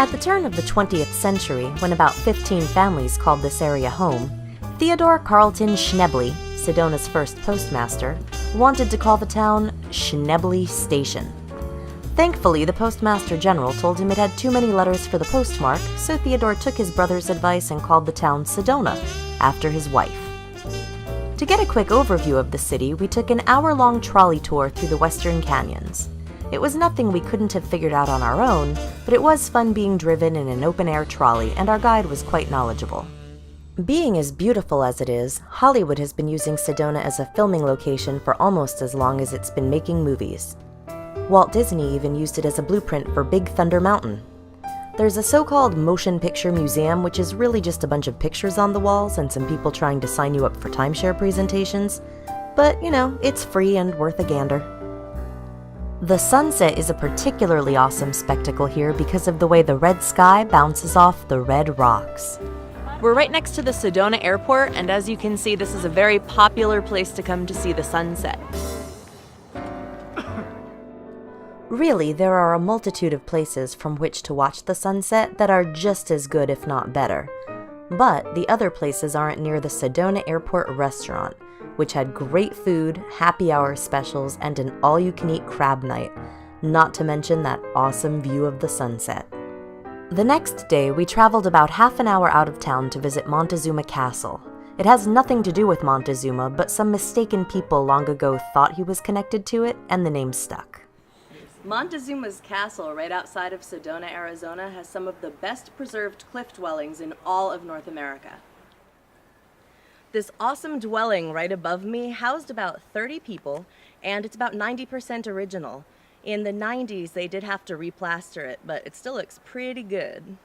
At the turn of the 20th century, when about 15 families called this area home, Theodore Carlton Schneble, Sedona's first postmaster, wanted to call the town Schneble Station. Thankfully, the Postmaster General told him it had too many letters for the postmark, so Theodore took his brother's advice and called the town Sedona, after his wife. To get a quick overview of the city, we took an hour-long trolley tour through the western canyons. It was nothing we couldn't have figured out on our own, but it was fun being driven in an open-air trolley, and our guide was quite knowledgeable. Being as beautiful as it is, Hollywood has been using Sedona as a filming location for almost as long as it's been making movies. Walt Disney even used it as a blueprint for Big Thunder Mountain. There's a so-called motion picture museum, which is really just a bunch of pictures on the walls and some people trying to sign you up for timeshare presentations. But, you know, it's free and worth a gander. The sunset is a particularly awesome spectacle here because of the way the red sky bounces off the red rocks. We're right next to the Sedona airport, and as you can see, this is a very popular place to come to see the sunset. Really, there are a multitude of places from which to watch the sunset that are just as good, if not better. But the other places aren't near the Sedona Airport restaurant, which had great food, happy hour specials, and an all-you-can-eat crab night, not to mention that awesome view of the sunset. The next day, we traveled about half an hour out of town to visit Montezuma Castle. It has nothing to do with Montezuma, but some mistaken people long ago thought he was connected to it, and the name stuck. Montezuma's castle right outside of Sedona, Arizona has some of the best preserved cliff dwellings in all of North America. This awesome dwelling right above me housed about 30 people, and it's about 90% original. In the 90s, they did have to replaster it, but it still looks pretty good.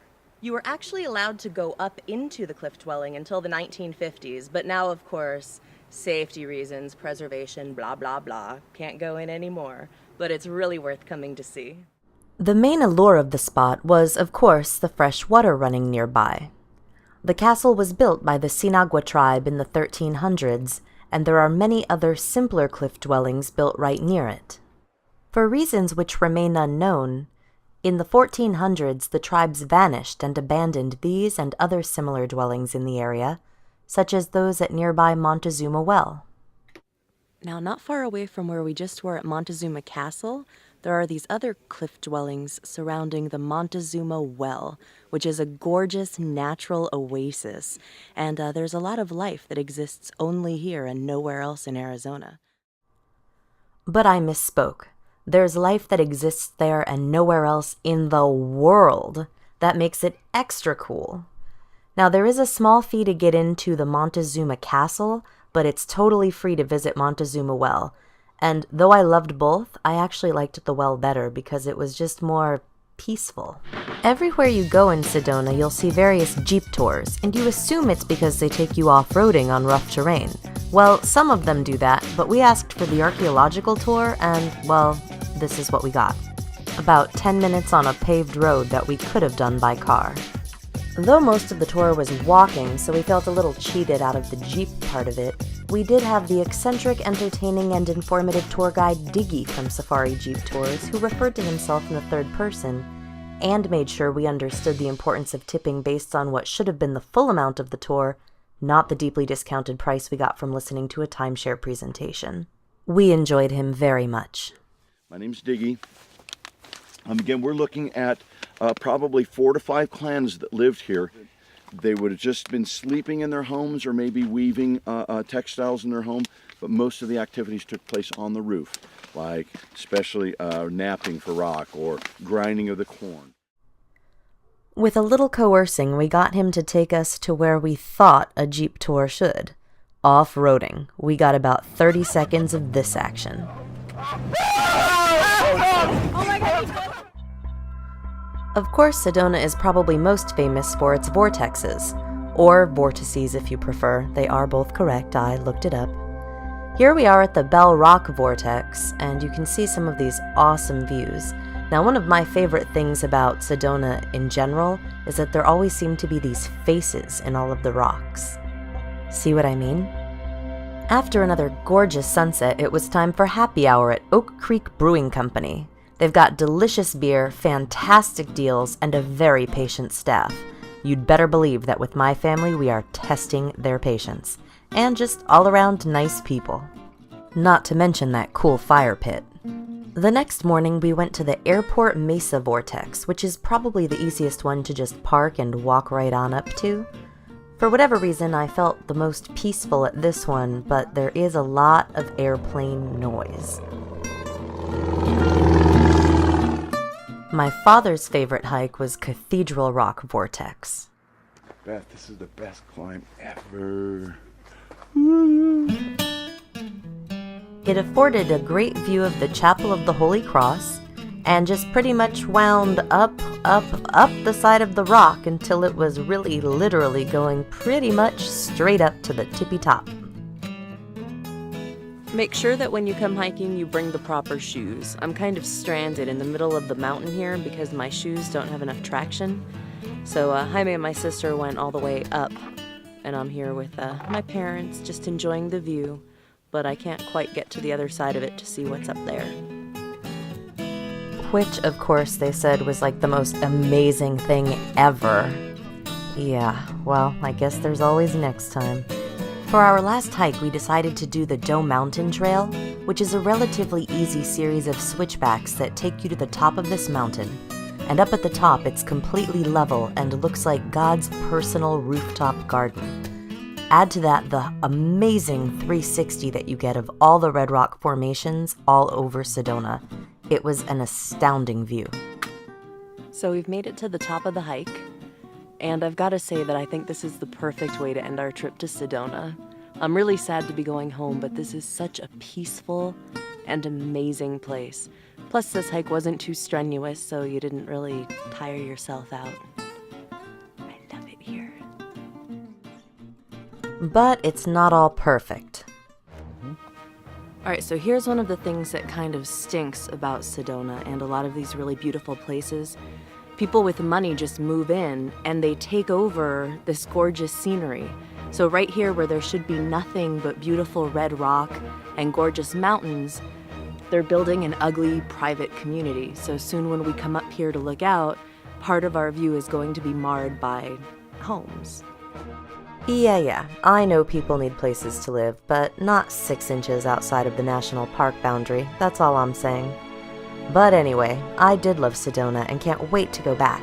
You were actually allowed to go up into the cliff dwelling until the 1950s, but now, of course, safety reasons, preservation, blah, blah, blah, can't go in anymore. But it's really worth coming to see. The main allure of the spot was, of course, the fresh water running nearby. The castle was built by the Sinagua tribe in the 1300s, and there are many other simpler cliff dwellings built right near it. For reasons which remain unknown, in the 1400s the tribes vanished and abandoned these and other similar dwellings in the area, such as those at nearby Montezuma Well. Now, not far away from where we just were at Montezuma Castle, there are these other cliff dwellings surrounding the Montezuma Well, which is a gorgeous natural oasis, and there's a lot of life that exists only here and nowhere else in Arizona. But I misspoke. There's life that exists there and nowhere else in the world. That makes it extra cool. Now, there is a small fee to get into the Montezuma Castle, but it's totally free to visit Montezuma Well. And though I loved both, I actually liked the well better because it was just more peaceful. Everywhere you go in Sedona, you'll see various Jeep tours, and you assume it's because they take you off-roading on rough terrain. Well, some of them do that, but we asked for the archaeological tour, and, well, this is what we got. About 10 minutes on a paved road that we could have done by car. Though most of the tour was walking, so we felt a little cheated out of the Jeep part of it, we did have the eccentric, entertaining, and informative tour guide Diggy from Safari Jeep Tours, who referred to himself in the third person, and made sure we understood the importance of tipping based on what should have been the full amount of the tour, not the deeply discounted price we got from listening to a timeshare presentation. We enjoyed him very much. My name's Diggy. Again, we're looking at probably 4 to 5 clans that lived here. They would have just been sleeping in their homes or maybe weaving textiles in their home, but most of the activities took place on the roof, like especially napping for rock or grinding of the corn. With a little coercing, we got him to take us to where we thought a Jeep tour should. Off-roading. We got about 30 seconds of this action. Oh my God! Of course, Sedona is probably most famous for its vortexes, or vortices if you prefer. They are both correct, I looked it up. Here we are at the Bell Rock Vortex, and you can see some of these awesome views. Now, one of my favorite things about Sedona in general is that there always seem to be these faces in all of the rocks. See what I mean? After another gorgeous sunset, it was time for happy hour at Oak Creek Brewing Company. They've got delicious beer, fantastic deals, and a very patient staff. You'd better believe that with my family we are testing their patience. And just all around nice people. Not to mention that cool fire pit. The next morning we went to the Airport Mesa Vortex, which is probably the easiest one to just park and walk right on up to. For whatever reason, I felt the most peaceful at this one, but there is a lot of airplane noise. My father's favorite hike was Cathedral Rock Vortex. Beth, this is the best climb ever. It afforded a great view of the Chapel of the Holy Cross, and just pretty much wound up the side of the rock until it was really literally going pretty much straight up to the tippy top. Make sure that when you come hiking, you bring the proper shoes. I'm kind of stranded in the middle of the mountain here because my shoes don't have enough traction. So Jaime and my sister went all the way up, and I'm here with my parents just enjoying the view, but I can't quite get to the other side of it to see what's up there. Which, of course, they said was like the most amazing thing ever. Yeah, well, I guess there's always next time. For our last hike, we decided to do the Doe Mountain Trail, which is a relatively easy series of switchbacks that take you to the top of this mountain. And up at the top, it's completely level and looks like God's personal rooftop garden. Add to that the amazing 360 that you get of all the red rock formations all over Sedona. It was an astounding view. So we've made it to the top of the hike, and I've got to say that I think this is the perfect way to end our trip to Sedona. I'm really sad to be going home, but this is such a peaceful and amazing place. Plus, this hike wasn't too strenuous, so you didn't really tire yourself out. I love it here. But it's not all perfect. Alright, so here's one of the things that kind of stinks about Sedona and a lot of these really beautiful places. People with money just move in and they take over this gorgeous scenery. So right here where there should be nothing but beautiful red rock and gorgeous mountains, they're building an ugly private community. So soon when we come up here to look out, part of our view is going to be marred by homes. Yeah, I know people need places to live, but not 6 inches outside of the national park boundary, that's all I'm saying. But anyway, I did love Sedona and can't wait to go back.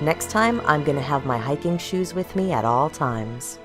Next time, I'm gonna have my hiking shoes with me at all times.